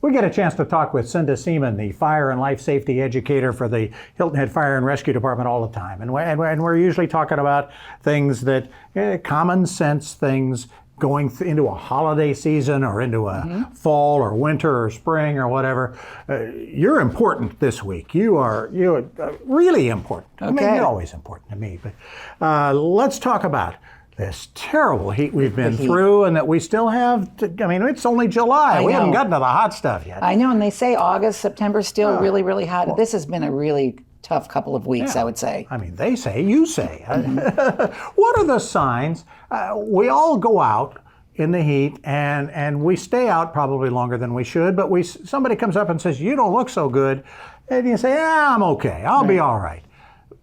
We get a chance to talk with Cinda Seamon, the fire and life safety educator for the Hilton Head Fire and Rescue Department all the time. And we're usually talking about things that, common sense things going into a holiday season or into a fall or winter or spring or whatever. You're important this week. You're really important. Okay. I mean, you're always important to me. But let's talk about this terrible heat we've been through and that we still have. It's only July. We haven't gotten to the hot stuff yet. I know, and they say August, September still really, really hot. Well, this has been a really tough couple of weeks, I would say. I mean, they say, you say. What are the signs? We all go out in the heat and we stay out probably longer than we should, but somebody comes up and says, you don't look so good. And you say, yeah, I'm okay. I'll be all right.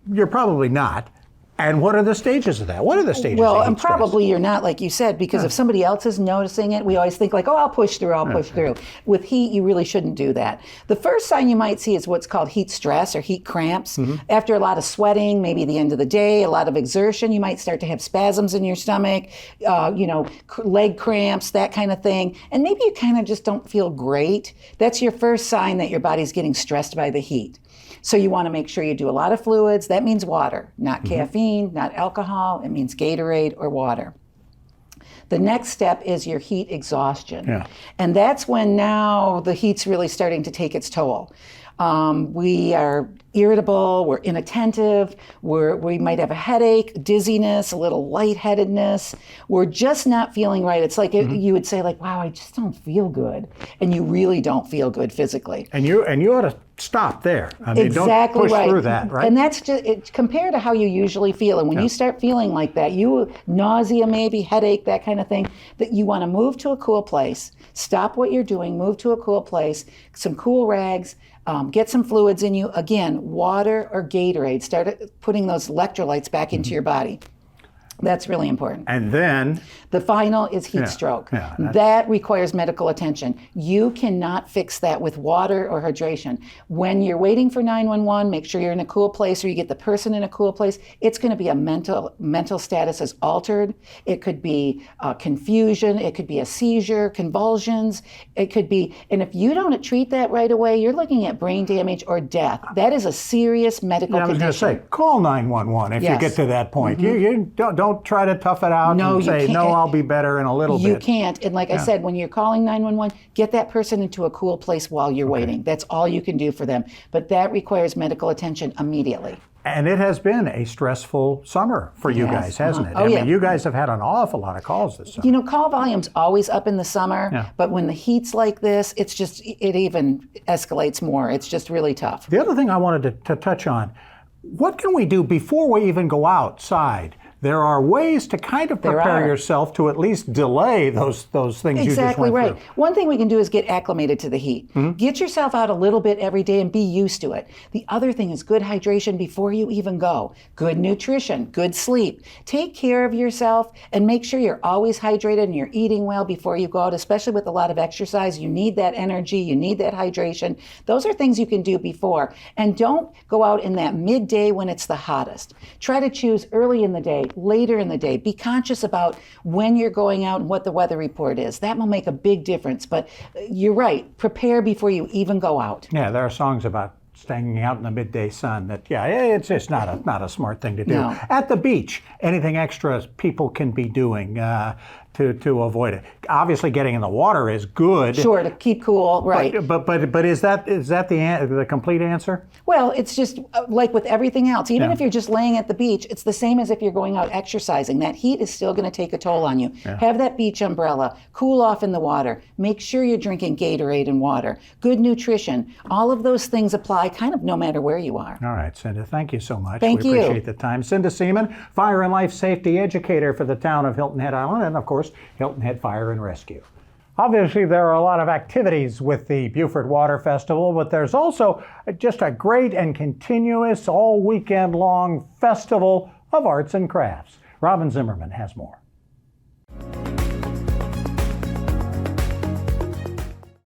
You're probably not. And what are the stages of that? What are the stages of heat and stress? probably you're not, like you said, because if somebody else is noticing it, we always think like, oh, I'll push through. With heat, you really shouldn't do that. The first sign you might see is what's called heat stress or heat cramps. After a lot of sweating, maybe the end of the day, a lot of exertion, you might start to have spasms in your stomach, leg cramps, that kind of thing. And maybe you kind of just don't feel great. That's your first sign that your body's getting stressed by the heat. So you want to make sure you do a lot of fluids. That means water, not caffeine, not alcohol. It means Gatorade or water. The next step is your heat exhaustion. Yeah. And that's when now the heat's really starting to take its toll. We are irritable, we're inattentive, we might have a headache, dizziness, a little lightheadedness. We're just not feeling right. It's like you would say like, wow, I just don't feel good. And you really don't feel good physically. And you ought to stop there. I mean, exactly, don't push through that, right? And that's just compared to how you usually feel. And when you start feeling like that, nausea maybe, headache, that kind of thing, that you want to move to a cool place, stop what you're doing, move to a cool place, some cool rags, get some fluids in you. Again, water or Gatorade. Start putting those electrolytes back into your body. That's really important. And then the final is heat stroke. Yeah, that requires medical attention. You cannot fix that with water or hydration. When you're waiting for 911, make sure you're in a cool place or you get the person in a cool place. It's going to be a mental status is altered. It could be confusion. It could be a seizure, convulsions. It could be, and if you don't treat that right away, you're looking at brain damage or death. That is a serious medical condition. I was going to say, call 911 if you get to that point. You don't try to tough it out and say, no, I'll be better in a little bit. You can't. And like I said, when you're calling 911, get that person into a cool place while you're waiting. That's all you can do for them. But that requires medical attention immediately. And it has been a stressful summer for you guys, hasn't it? I mean, you guys have had an awful lot of calls this summer. Call volume's always up in the summer, but when the heat's like this, it even escalates more. It's just really tough. The other thing I wanted to touch on, what can we do before we even go outside? There are ways to kind of prepare yourself to at least delay those things you just went through. Exactly right. One thing we can do is get acclimated to the heat. Get yourself out a little bit every day and be used to it. The other thing is good hydration before you even go. Good nutrition, good sleep. Take care of yourself and make sure you're always hydrated and you're eating well before you go out, especially with a lot of exercise. You need that energy, you need that hydration. Those are things you can do before. And don't go out in that midday when it's the hottest. Try to choose early in the day, later in the day. Be conscious about when you're going out and what the weather report is. That will make a big difference. But you're right. Prepare before you even go out. Yeah, there are songs about staying out in the midday sun that, it's just not a smart thing to do. No. At the beach, anything extra people can be doing to avoid it. Obviously, getting in the water is good. Sure, to keep cool, right. But is that the complete answer? Well, it's just like with everything else. Even if you're just laying at the beach, it's the same as if you're going out exercising. That heat is still going to take a toll on you. Yeah. Have that beach umbrella. Cool off in the water. Make sure you're drinking Gatorade and water. Good nutrition. All of those things apply kind of no matter where you are. All right, Cinda, thank you so much. Thank you. We appreciate the time. Cinda Seamon, Fire and Life Safety Educator for the town of Hilton Head Island, and of course, Hilton Head Fire and Rescue. Obviously, there are a lot of activities with the Beaufort Water Festival, but there's also just a great and continuous all weekend long festival of arts and crafts. Robin Zimmerman has more.